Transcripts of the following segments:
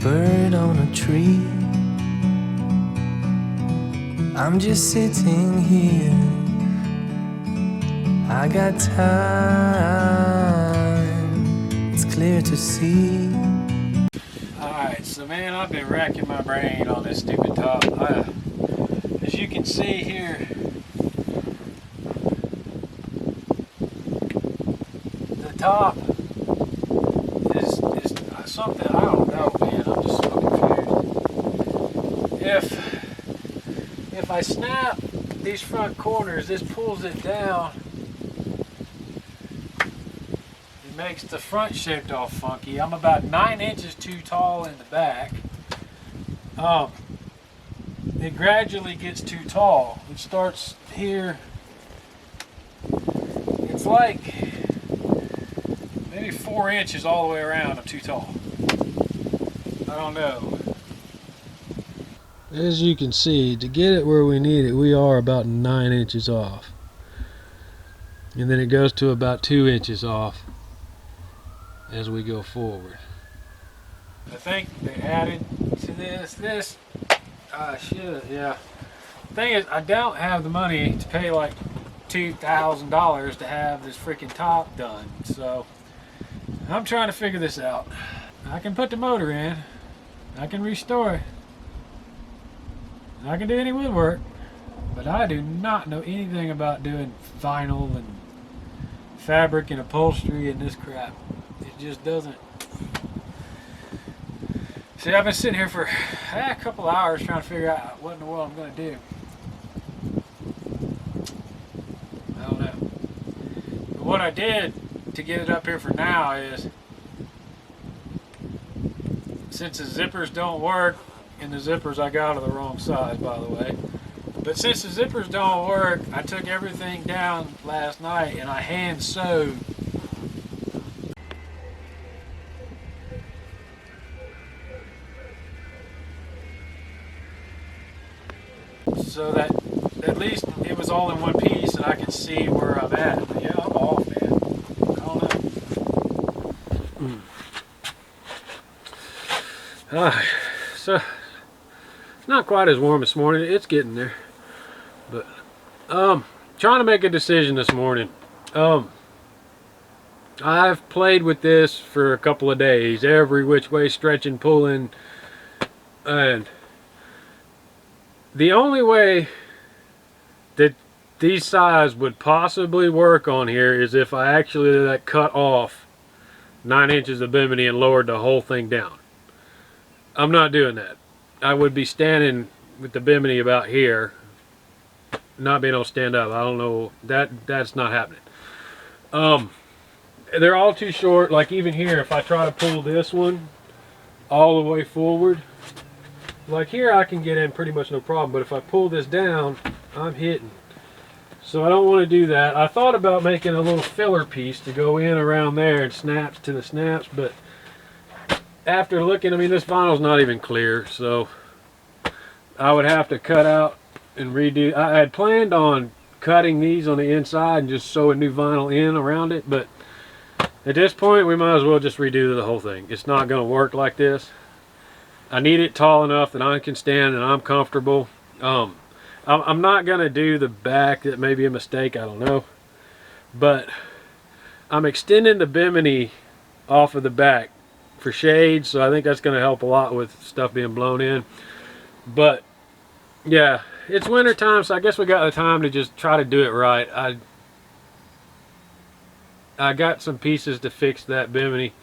bird on a tree. I'm just sitting here. I got time, it's clear to see. Alright, so man, I've been racking my brain on this stupid top. As you can see here, the top is something, I don't know, man. I'm just so confused. If I snap these front corners, this pulls it down. It makes the front shaped all funky. I'm about 9 inches too tall in the back. It gradually gets too tall. It starts here. It's like maybe 4 inches all the way around. I'm too tall. I don't know. As you can see, to get it where we need it, we are about 9 inches off. And then it goes to about 2 inches off as we go forward. I think they added to this. Yeah. The thing is, I don't have the money to pay like $2,000 to have this freaking top done. So I'm trying to figure this out. I can put the motor in. I can restore it. I can do any woodwork, but I do not know anything about doing vinyl and fabric and upholstery and this crap. It just doesn't. See, I've been sitting here for a couple hours trying to figure out what in the world I'm going to do. I don't know. But what I did to get it up here for now is, since the zippers don't work, and the zippers I got are the wrong size, by the way. But since the zippers don't work, I took everything down last night and I hand sewed. So that at least it was all in one piece and I could see where I'm at. But yeah, I'm off, man. I don't know. Alright, so it's not quite as warm this morning. It's getting there. But trying to make a decision this morning. I've played with this for a couple of days, every which way, stretching, pulling, and the only way that these sides would possibly work on here is if I actually cut off 9 inches of bimini and lowered the whole thing down. I'm not doing that. I would be standing with the bimini about here, not being able to stand up. I don't know, that's not happening. They're all too short. Like even here, if I try to pull this one all the way forward, like here I can get in pretty much no problem, but if I pull this down, I'm hitting. So I don't want to do that. I thought about making a little filler piece to go in around there and snaps to the snaps, but after looking, I mean, this vinyl's not even clear, so I would have to cut out and redo. I had planned on cutting these on the inside and just sewing new vinyl in around it, but at this point we might as well just redo the whole thing. It's not going to work like this. I need it tall enough that I can stand and I'm comfortable. I'm not going to do the back. That may be a mistake, I don't know, but I'm extending the bimini off of the back for shade, so I think that's going to help a lot with stuff being blown in. But yeah, it's winter time, so I guess we got the time to just try to do it right. I got some pieces to fix that bimini.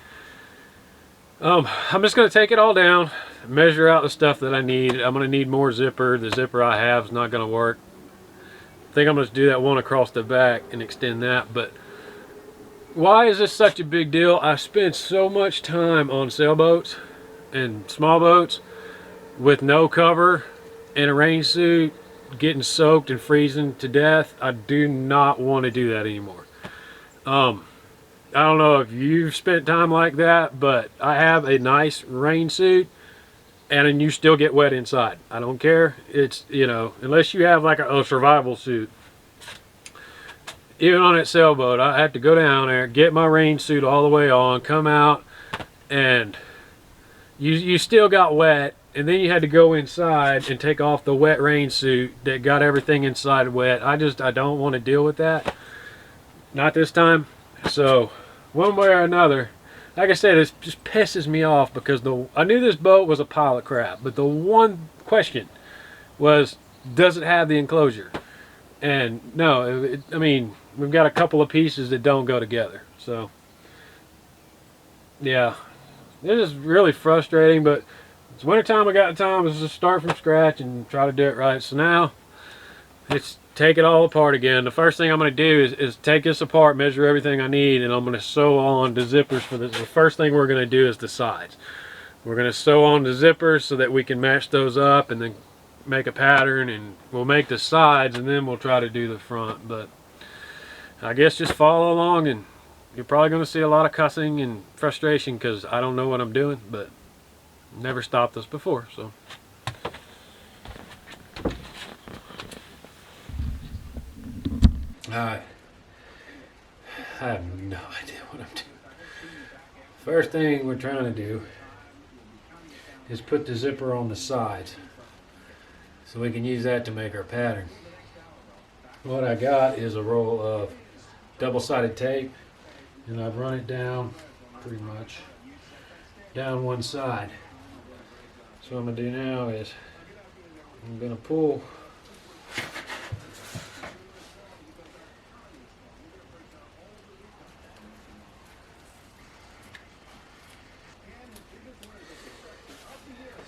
I'm just going to take it all down, measure out the stuff that I need. I'm going to need more zipper. The zipper I have is not going to work. I think I'm going to do that one across the back and extend that. But why is this such a big deal? I spent so much time on sailboats and small boats with no cover and a rain suit, getting soaked and freezing to death. I do not want to do that anymore. I don't know if you've spent time like that, but I have a nice rain suit and then you still get wet inside. I don't care. It's, you know, unless you have like a survival suit. Even on that sailboat, I had to go down there, get my rain suit all the way on, come out, and you still got wet, and then you had to go inside and take off the wet rain suit that got everything inside wet. I don't want to deal with that. Not this time. So one way or another, like I said, it just pisses me off because I knew this boat was a pile of crap, but the one question was, does it have the enclosure? And no, I mean, we've got a couple of pieces that don't go together. So yeah, this is really frustrating, but it's wintertime. I got time to just start from scratch and try to do it right. So now it's take it all apart again. The first thing I'm going to do is take this apart, measure everything I need, and I'm going to sew on the zippers for this. The first thing we're going to do is the sides. We're going to sew on the zippers so that we can match those up and then make a pattern, and we'll make the sides and then we'll try to do the front. But I guess just follow along, and you're probably going to see a lot of cussing and frustration because I don't know what I'm doing, but never stopped us before. So I have no idea what I'm doing. First thing we're trying to do is put the zipper on the sides so we can use that to make our pattern. What I got is a roll of double-sided tape, and I've run it down pretty much down one side. So what I'm going to do now is I'm going to pull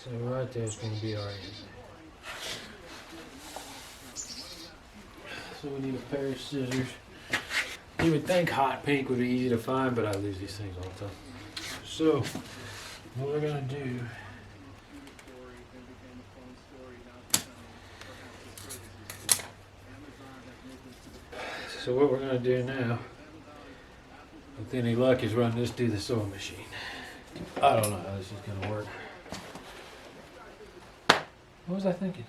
so right there is going to be our end. So we need a pair of scissors. You would think hot pink would be easy to find, but I lose these things all the time. So what we're going to do now, with any luck, is run this through the sewing machine. I don't know how this is going to work. What was I thinking?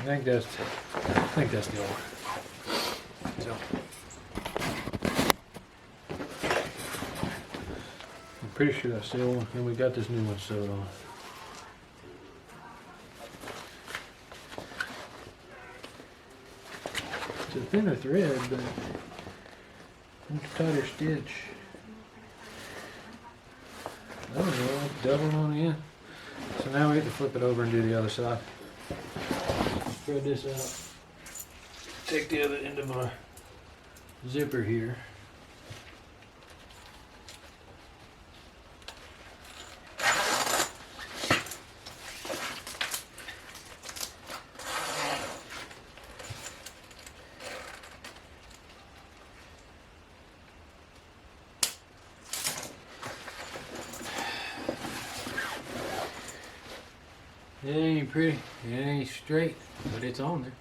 I think that's the old one. So I'm pretty sure that's the old one, and we got this new one sewed on. It's a thinner thread, but much tighter stitch. I don't know, double on the end. So now we have to flip it over and do the other side. Spread this out. Take the other end of my zipper here. It ain't pretty, it ain't straight, but it's on there.